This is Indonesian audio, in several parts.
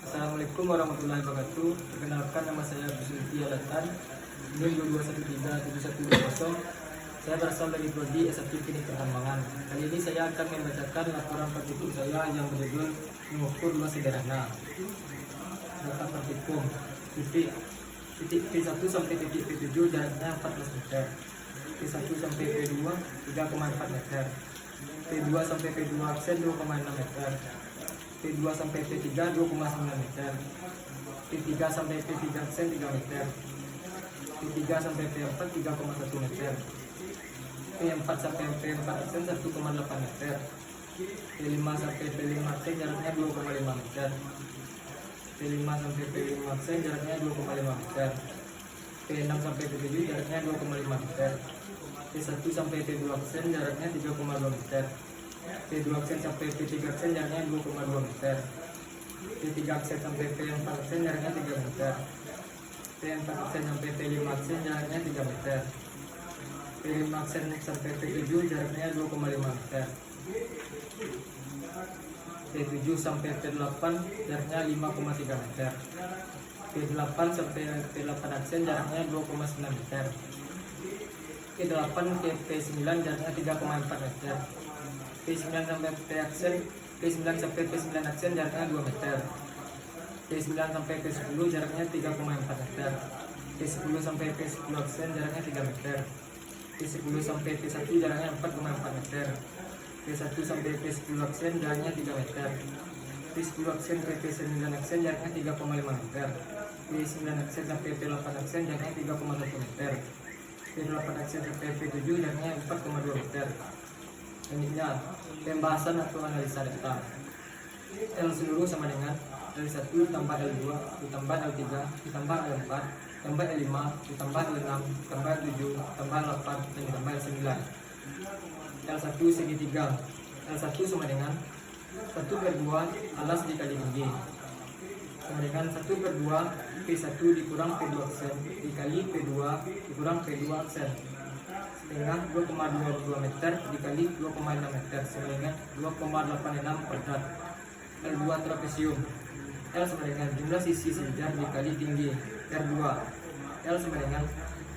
Assalamualaikum warahmatullahi wabarakatuh. Perkenalkan, nama saya Zulfi Alatan, NIM 2137120. Saya berasal dari Prodi S1 Teknik Pertambangan. Kali ini saya akan membacakan laporan praktikum saya yang berjudul mengukur luas sederhana. Data praktikum titik P1 sampai titik P7 jaraknya 14 meter. P1 sampai P2 3,4 meter. P2 sampai P2 aksen 2,6 meter. P2 sampai P3 2,9 meter. P3 sampai P3 aksen 3 meter. P3 sampai P4 3,1 meter. P4 sampai P4 aksen 1,8 meter. P5 sampai P5 aksen jaraknya 2,5 meter. P5 sampai P5 aksen jaraknya 2,5 meter. P6 sampai P7 jaraknya 2,5 meter. P1 sampai P2 aksen jaraknya 3,2 meter. P2 aksen sampai P3 aksen jaraknya 2,2 meter. P3 aksen sampai P4 aksen jaraknya 3 meter. P4 aksen sampai P5 aksen jaraknya 3 meter. P5 aksen sampai P7 jaraknya 2,5 meter. P7 sampai P8 jaraknya 5,3 meter. P8 sampai P8 aksen jaraknya 2,9 meter. P8 ke P9 jaraknya 3,4 meter. P9 sampai P aksen P9 sampai P9 aksen jaraknya 2 meter. P9 sampai P10 jaraknya 3,4 meter. P10 sampai P10 aksen jaraknya 3 meter. P10 sampai P1 jaraknya 4,4 meter. P1 sampai P10 aksen jaraknya 3 meter. P10 aksen ke P9 aksen jaraknya 3,5 meter. P9 aksen sampai P8 aksen jaraknya 3,1 meter. P8 aksen sampai P7 jaraknya 4,2 meter. Selanjutnya, pembahasan atau analisa data. L seluruh sama dengan L1 tambah L2 ditambah L3 ditambah L4 tambah L5 ditambah L6 tambah L7 tambah L8 dan ditambah L9. L1 segitiga. L1 sama dengan 1/2 alas dikali tinggi sama dengan 1/2 P1 dikurang P2 aksen dikali P2 dikurang P2 aksen setengah 2,22 meter dikali 2,6 meter sama dengan 2,86 kuadrat. L2 trapesium. L sama dengan jumlah sisi sejajar dikali tinggi R2. L sama dengan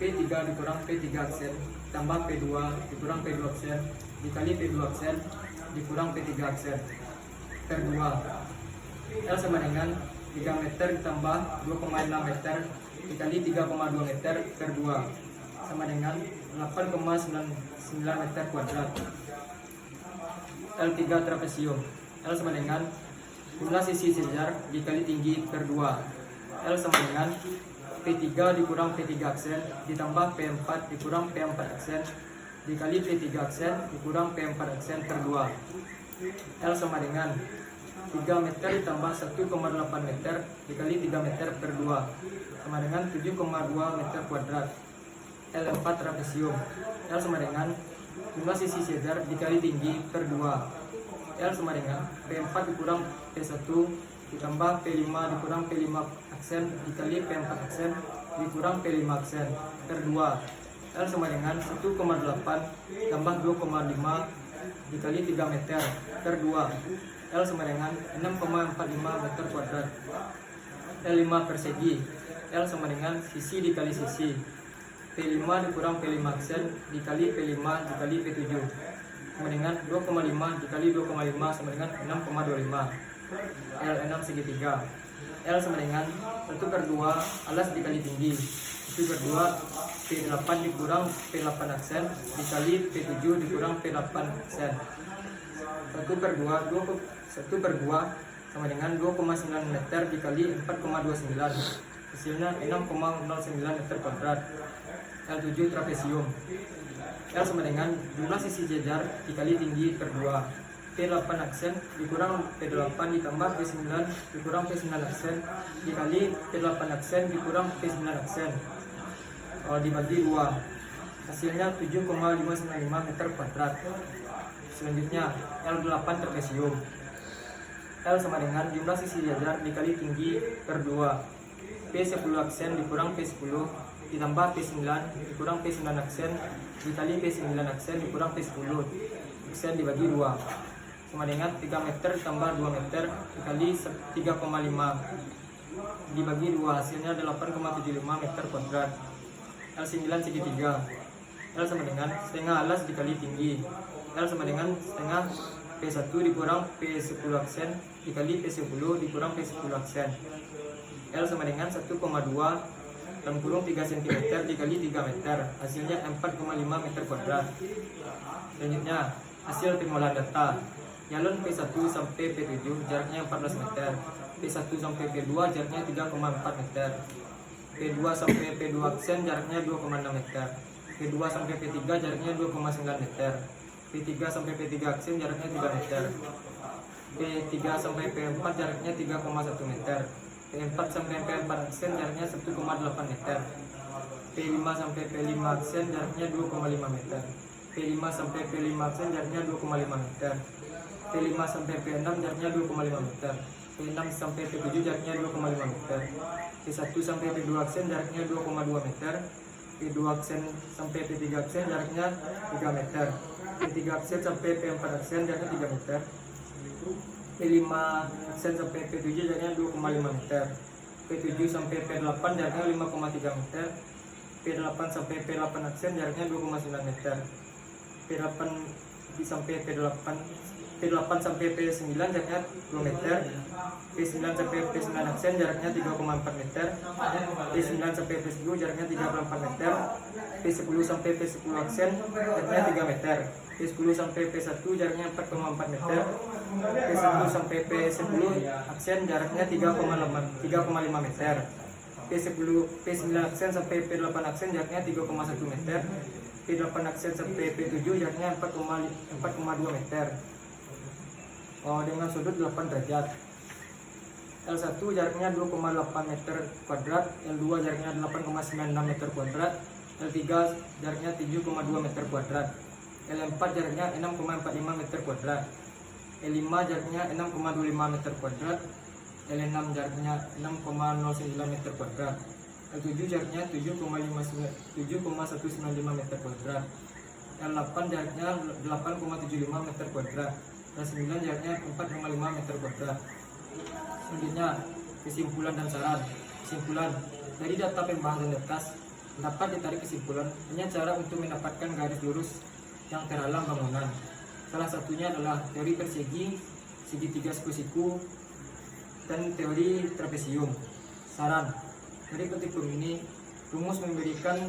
P3 dikurang P3 aksen tambah P2 dikurang P2 aksen dikali P2 aksen dikurang P3 aksen R2. L sama dengan 3 meter ditambah 2,6 meter dikali 3,2 meter R2 sama dengan 8,99 meter kuadrat. L3 trapesium. L sama dengan jumlah sisi sejajar dikali tinggi per 2. L sama dengan P3 dikurang P3 aksen ditambah P4 dikurang P4 aksen dikali P3 aksen dikurang P4 aksen per 2. L sama dengan 3 meter ditambah 1,8 meter dikali 3 meter per 2 sama dengan 7,2 meter kuadrat. L4 trapesium. L sama dengan jumlah sisi sejajar dikali tinggi per 2. L sama dengan P4 dikurang P1 ditambah P5 dikurang P5 aksen dikali P4 aksen dikurang P5 aksen per 2. L sama dengan 1,8 tambah 2,5 dikali 3 meter per 2. L sama dengan 6,45 meter kuadrat. L5 persegi. L sama dengan sisi dikali sisi. P5 dikurang P5 aksen dikali P5 dikali P7 sama dengan 2,5 dikali 2,5 sama dengan 6,25. L6 segitiga. L sama dengan 1/2 alas dikali tinggi 1/2 P8 dikurang P8 aksen dikali P7 dikurang P8 aksen 1/2 sama dengan 2,9 meter dikali 4,29 hasilnya 6,09 meter kuadrat. L7 trapesium. L sama dengan jumlah sisi sejajar dikali tinggi per 2. P8 aksen dikurang P8 ditambah P9 dikurang P9 aksen dikali P8 aksen dikurang P9 aksen dibagi 2 hasilnya 7,595 meter kuadrat. Selanjutnya L8 trapesium. L sama dengan jumlah sisi sejajar dikali tinggi per 2. P10 aksen dikurang P10 ditambah P9 dikurang P9 aksen dikali P9 aksen dikurang P10 aksen dibagi 2 sama dengan 3 meter tambah 2 meter dikali 3,5 dibagi 2, hasilnya 8,75 meter kuadrat. L9 segitiga. L sama dengan setengah alas dikali tinggi. L sama dengan setengah P1 dikurang P10 aksen dikali P10 dikurang P10 aksen. L sama dengan 1,2 dalam kurung 3 cm dikali 3 meter, hasilnya 4,5 meter kuadrat. Selanjutnya hasil pengolahan data. Nyalon P1 sampai P7 jaraknya 14 meter, P1 sampai P2 jaraknya 3,4 meter, P2 sampai P2 aksen jaraknya 2,6 meter, P2 sampai P3 jaraknya 2,9 meter, P3 sampai P3 aksen jaraknya 3 meter, P3 sampai P4 jaraknya 3,1 meter, P4 sampai P4 aksen jaraknya 1,8 meter, P5 sampai P5 aksen jaraknya 2,5 meter, P5 sampai P5 aksen jaraknya 2,5 meter, P5 sampai P6 jaraknya 2,5 meter, P6 sampai P7 jaraknya 2,5 meter, P1 sampai P2 aksen jaraknya 2,2 meter, P2 aksen sampai P3 aksen jaraknya 3 meter, P3 aksen sampai P4 aksen jaraknya 3 meter, P5 aksen sampai P7 jaraknya 2,5 meter, P7 sampai P8 jaraknya 5,3 meter, P8 sampai P8 aksen jaraknya 2,9 meter, P8 sampai P8 sampai P9 jaraknya 2 meter, P9 sampai P9 aksen jaraknya 3,4 meter, P9 sampai P10 jaraknya 3,4 meter, P10 sampai P10 aksen jaraknya 3 meter, P10 sampai P1 jaraknya 4,4 meter, P1 sampai P10 aksen jaraknya 3,5 meter, P9 aksen sampai P8 aksen jaraknya 3,1 meter, P8 aksen sampai P7 jaraknya 4,2 meter. Dengan sudut 8 derajat. L1 jaraknya 2,8 meter kuadrat, L2 jaraknya 8,96 meter kuadrat, L3 jaraknya 7,2 meter kuadrat, L4 jaraknya 6,45 meter kuadrat, L5 jaraknya 6,25 meter kuadrat, L6 jaraknya 6,095 meter kuadrat, L7 jaraknya 7,195 meter kuadrat, L8 jaraknya 8,75 meter kuadrat, L9 jaraknya 4,5 meter kuadrat. Selanjutnya kesimpulan dan saran. Kesimpulan dari data pembahasan atas dapat ditarik kesimpulan hanya cara untuk mendapatkan garis lurus yang terhalang bangunan. Salah satunya adalah teori persegi, segitiga siku-siku, dan teori trapesium. Saran dari petikum ini, rumus memberikan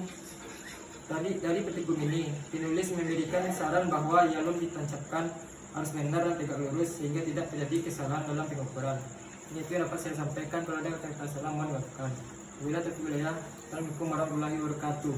dari petikum ini penulis memberikan saran bahwa yalon ditancapkan harus benar dan tegak lurus sehingga tidak terjadi kesalahan dalam pengukuran. Ini itu yang dapat saya sampaikan. Kalau ada kata-kata salah mohon dimaafkan. Wabillahi taufiq wal hidayah. Assalamualaikum warahmatullahi wabarakatuh.